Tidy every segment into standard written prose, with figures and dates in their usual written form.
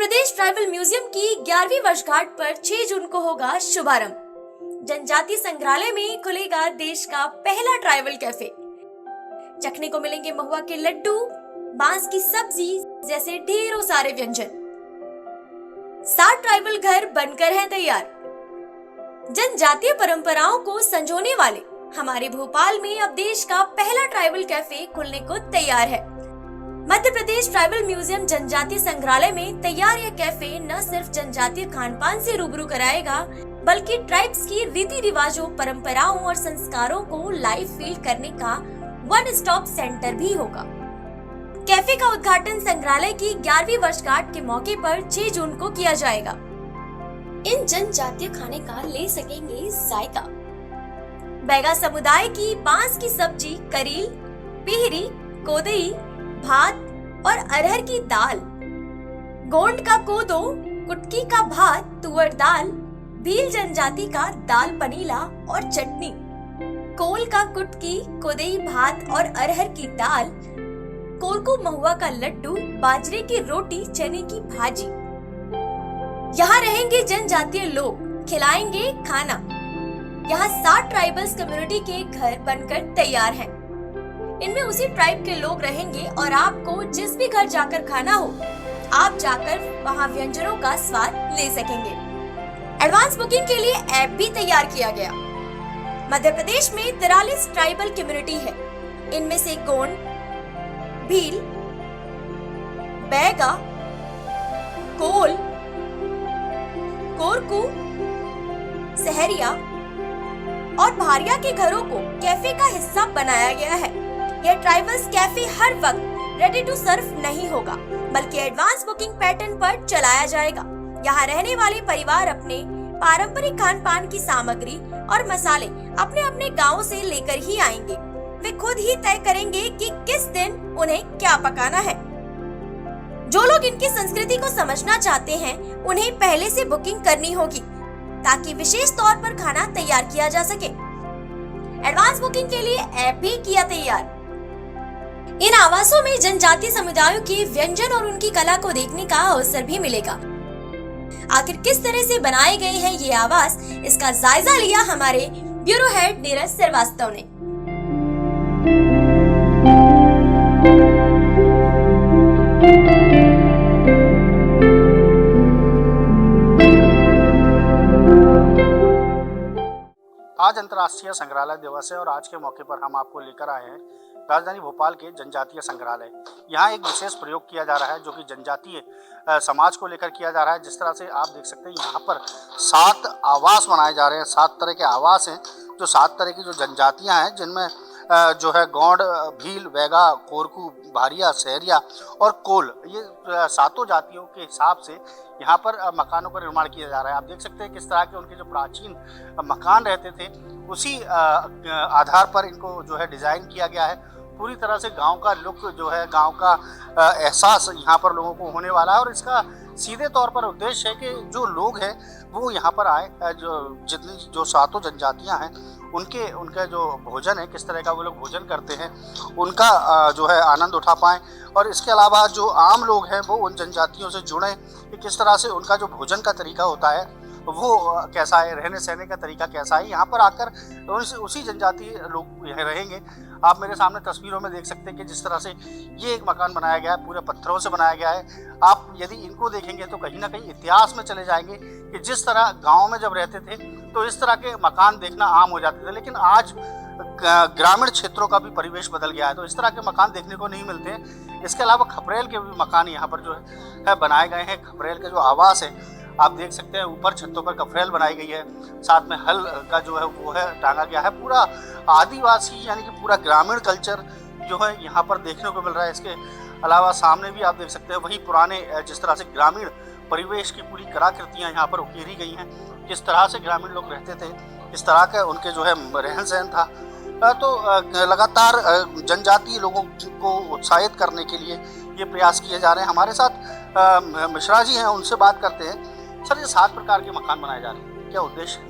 प्रदेश tribal museum की 11वीं वर्षगांठ पर 6 जून को होगा शुभारंभ। जनजातीय संग्रहालय में खुलेगा देश का पहला ट्राइबल कैफे। चखने को मिलेंगे महुआ के लड्डू, बांस की सब्जी जैसे ढेरों सारे व्यंजन। 7 ट्राइबल घर बनकर हैं तैयार। जनजातीय परंपराओं को संजोने वाले हमारे भोपाल में अब देश का पहला ट्राइबल कैफे खुलने को तैयार है। मध्य प्रदेश ट्राइबल म्यूजियम जनजातीय संग्रहालय में तैयार यह कैफे न सिर्फ जनजातीय खान पान से रूबरू कराएगा, बल्कि ट्राइब्स की रीति रिवाजों, परंपराओं और संस्कारों को लाइव फील करने का वन स्टॉप सेंटर भी होगा। कैफे का उद्घाटन संग्रहालय की 11वीं वर्षगांठ के मौके पर 6 जून को किया जाएगा। इन जनजातीय खाने का ले सकेंगे जायका। बैगा समुदाय की बांस की सब्जी, करील, पिहरी, कोदई, भात और अरहर की दाल, गोंड का कोदो, कुटकी का भात, तुअर दाल, भील जनजाति का दाल पनीला और चटनी, कोल का कुटकी, कोदई भात और अरहर की दाल, कोरकू महुआ का लड्डू, बाजरे की रोटी, चने की भाजी। यहाँ रहेंगे जनजातीय लोग, खिलाएंगे खाना। यहाँ 7 ट्राइबल्स कम्युनिटी के घर बनकर तैयार हैं। इनमें उसी ट्राइब के लोग रहेंगे और आपको जिस भी घर जाकर खाना हो, आप जाकर वहाँ व्यंजनों का स्वाद ले सकेंगे। एडवांस बुकिंग के लिए ऐप भी तैयार किया गया। मध्य प्रदेश में 43 ट्राइबल कम्युनिटी है। इनमें से गोंड, भील, बैगा, कोल, कोरकू, सहरिया और भारिया के घरों को कैफे का हिस्सा बनाया गया है। यह ट्राइबल्स कैफे हर वक्त रेडी टू सर्व नहीं होगा, बल्कि एडवांस बुकिंग पैटर्न पर चलाया जाएगा। यहाँ रहने वाले परिवार अपने पारंपरिक खान पान की सामग्री और मसाले अपने अपने गाँव से लेकर ही आएंगे। वे खुद ही तय करेंगे कि किस दिन उन्हें क्या पकाना है। जो लोग इनकी संस्कृति को समझना चाहते हैं, उन्हें पहले से बुकिंग करनी होगी ताकि विशेष तौर पर खाना तैयार किया जा सके। एडवांस बुकिंग के लिए ऐप भी किया तैयार। इन आवासों में जनजातीय समुदायों के व्यंजन और उनकी कला को देखने का अवसर भी मिलेगा। आखिर किस तरह से बनाए गए हैं ये आवास, इसका जायजा लिया हमारे ब्यूरो हेड नीरज श्रीवास्तव ने। आज अंतर्राष्ट्रीय संग्रहालय दिवस है और आज के मौके पर हम आपको लेकर आए हैं राजधानी भोपाल के जनजातीय संग्रहालय। यहाँ एक विशेष प्रयोग किया जा रहा है जो कि जनजातीय समाज को लेकर किया जा रहा है। जिस तरह से आप देख सकते हैं यहाँ पर 7 आवास बनाए जा रहे हैं। 7 तरह के आवास हैं जो 7 तरह की जो जनजातियाँ हैं, जिनमें जो है गोंड, भील, बैगा, कोरकू, भारिया, सहरिया और कोल, ये 7 जातियों के हिसाब से यहाँ पर मकानों का निर्माण किया जा रहा है। आप देख सकते हैं किस तरह के उनके जो प्राचीन मकान रहते थे, उसी आधार पर इनको जो है डिज़ाइन किया गया है। पूरी तरह से गांव का लुक जो है, गांव का एहसास यहाँ पर लोगों को होने वाला है और इसका सीधे तौर पर उद्देश्य है कि जो लोग हैं वो यहाँ पर आए, जो 7 जनजातियाँ हैं उनका जो भोजन है, किस तरह का वो लोग भोजन करते हैं, उनका जो है आनंद उठा पाएँ। और इसके अलावा जो आम लोग हैं वो उन जनजातियों से जुड़ें कि किस तरह से उनका जो भोजन का तरीका होता है वो कैसा है, रहने सहने का तरीका कैसा है। यहाँ पर आकर उसी जनजातीय लोग रहेंगे। आप मेरे सामने तस्वीरों में देख सकते हैं कि जिस तरह से ये एक मकान बनाया गया है, पूरे पत्थरों से बनाया गया है। आप यदि इनको देखेंगे तो कहीं ना कहीं इतिहास में चले जाएंगे कि जिस तरह गाँव में जब रहते थे तो इस तरह के मकान देखना आम हो जाते थे, लेकिन आज ग्रामीण क्षेत्रों का भी परिवेश बदल गया है तो इस तरह के मकान देखने को नहीं मिलते हैं। इसके अलावा खपरेल के भी मकान यहाँ पर जो है बनाए गए हैं। खपरेल के जो आवास है आप देख सकते हैं, ऊपर छतों पर खपरेल बनाई गई है, साथ में हल का जो है वो है टांगा गया है। पूरा आदिवासी यानी कि पूरा ग्रामीण कल्चर जो है यहाँ पर देखने को मिल रहा है। इसके अलावा सामने भी आप देख सकते हैं वही पुराने जिस तरह से ग्रामीण परिवेश की पूरी कलाकृतियाँ यहाँ पर उकेरी गई हैं। किस तरह से ग्रामीण लोग रहते थे, किस तरह का उनके जो है रहन सहन था। तो लगातार जनजातीय लोगों को उत्साहित करने के लिए ये प्रयास किए जा रहे हैं। हमारे साथ मिश्रा जी हैं, उनसे बात करते हैं। सर, ये 7 प्रकार के मकान बनाए जा रहे हैं, क्या उद्देश्य है?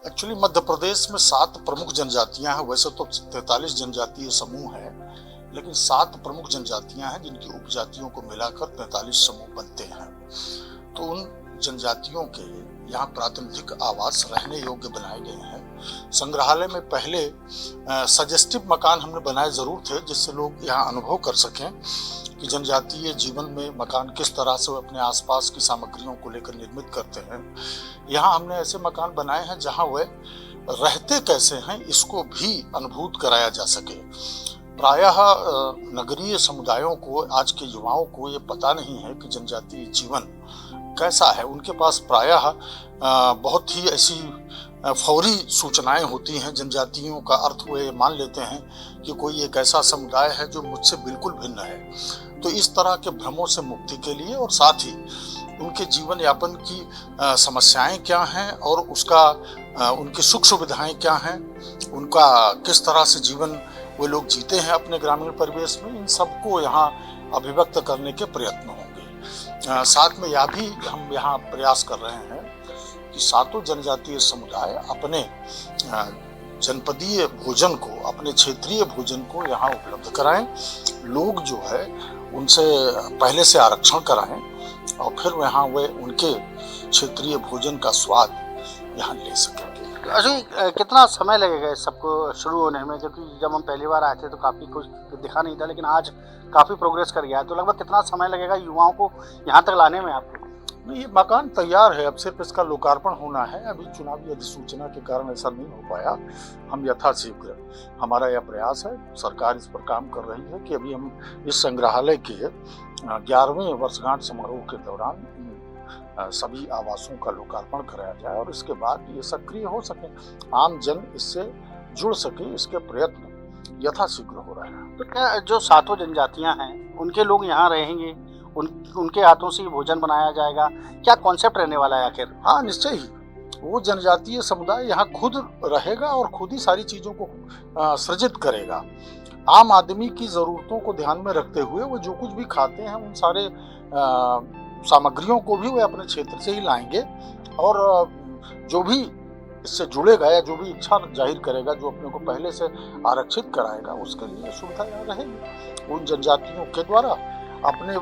एक्चुअली मध्य प्रदेश में 7 प्रमुख जनजातियां हैं। वैसे तो 43 जनजातीय समूह हैं, लेकिन 7 प्रमुख जनजातियां हैं जिनकी उपजातियों को मिलाकर 45 समूह बनते हैं। तो उन जनजातियों के यहाँ प्रातिनिधिक आवास रहने योग्य बनाए गए हैं। संग्रहालय में पहले सजेस्टिव मकान हमने बनाए जरूर थे, जिससे लोग यहाँ अनुभव कर सकें कि जनजातीय जीवन में मकान किस तरह से वो अपने आसपास की सामग्रियों को लेकर निर्मित करते हैं। यहाँ हमने ऐसे मकान बनाए हैं जहाँ वे रहते कैसे हैं इसको भी अनुभूत कराया जा सके। प्रायः नगरीय समुदायों को, आज के युवाओं को ये पता नहीं है कि जनजातीय जीवन कैसा है। उनके पास प्रायः बहुत ही ऐसी फौरी सूचनाएं होती हैं। जनजातियों का अर्थ वे मान लेते हैं कि कोई एक ऐसा समुदाय है जो मुझसे बिल्कुल भिन्न है। तो इस तरह के भ्रमों से मुक्ति के लिए और साथ ही उनके जीवन यापन की समस्याएं क्या हैं और उसका उनकी सुख सुविधाएं क्या हैं, उनका किस तरह से जीवन वो लोग जीते हैं अपने ग्रामीण परिवेश में, इन सबको यहाँ अभिव्यक्त करने के प्रयत्न होंगे। साथ में यह भी हम यहाँ प्रयास कर रहे हैं कि 7 जनजातीय समुदाय अपने जनपदीय भोजन को, अपने क्षेत्रीय भोजन को यहाँ उपलब्ध कराएं। लोग जो है उनसे पहले से आरक्षण कराएं और फिर यहाँ वे उनके क्षेत्रीय भोजन का स्वाद यहाँ ले सकेंगे। अच्छा, कितना समय लगेगा इस सबको शुरू होने में? क्योंकि जब हम पहली बार आए थे तो काफ़ी कुछ दिखा नहीं था, लेकिन आज काफ़ी प्रोग्रेस कर गया है। तो लगभग कितना समय लगेगा युवाओं को यहाँ तक लाने में आपको? ये मकान तैयार है, अब सिर्फ इसका लोकार्पण होना है। अभी चुनावी अधिसूचना के कारण ऐसा नहीं हो पाया। हम यथाशीघ्र, हमारा यह प्रयास है, सरकार इस पर काम कर रही है कि अभी हम इस संग्रहालय के 11वें वर्षगांठ समारोह के दौरान सभी आवासों का लोकार्पण कराया जाए और इसके बाद ये सक्रिय हो सके, आम जन इससे जुड़ सके, इसके प्रयत्न यथाशीघ्र हो रहे हैं। तो क्या जो 7 जनजातियाँ हैं उनके लोग यहाँ रहेंगे, उनके हाथों से भोजन बनाया जाएगा? क्या कॉन्सेप्ट रहने वाला है आखिर? हाँ, निश्चय ही वो जनजातीय समुदाय यहाँ खुद रहेगा और खुद ही सारी चीजों को सृजित करेगा। आम आदमी की जरूरतों को ध्यान में रखते हुए वो जो कुछ भी खाते हैं उन सारे सामग्रियों को भी वे अपने क्षेत्र से ही लाएंगे और जो भी इससे जुड़ेगा या जो भी इच्छा जाहिर करेगा, जो अपने को पहले से आरक्षित कराएगा, उसके लिए सुविधा यहाँ रहेगी। उन जनजातियों के द्वारा अपने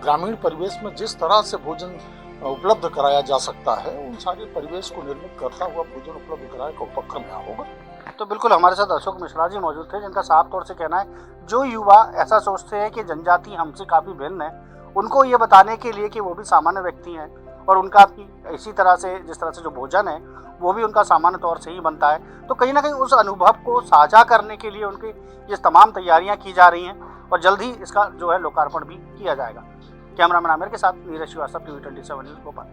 ग्रामीण परिवेश में जिस तरह से भोजन उपलब्ध कराया जा सकता है, उन सारे परिवेश को निर्मित करता हुआ भोजन उपलब्ध कराने का उपक्रम यहाँ होगा। तो बिल्कुल हमारे साथ अशोक मिश्रा जी मौजूद थे, जिनका साफ तौर से कहना है जो युवा ऐसा सोचते हैं कि जनजाति हमसे काफ़ी भिन्न है, उनको ये बताने के लिए कि वो भी सामान्य व्यक्ति हैं और उनका भी इसी तरह से, जिस तरह से जो भोजन है वो भी उनका सामान्य तौर से ही बनता है। तो कहीं ना कहीं उस अनुभव को साझा करने के लिए उनकी ये तमाम तैयारियां की जा रही हैं और जल्द ही इसका जो है लोकार्पण भी किया जाएगा। कैमरामैन आमिर के साथ नीरज श्रीवास्तव, TV 27 न्यूज़ भोपाल।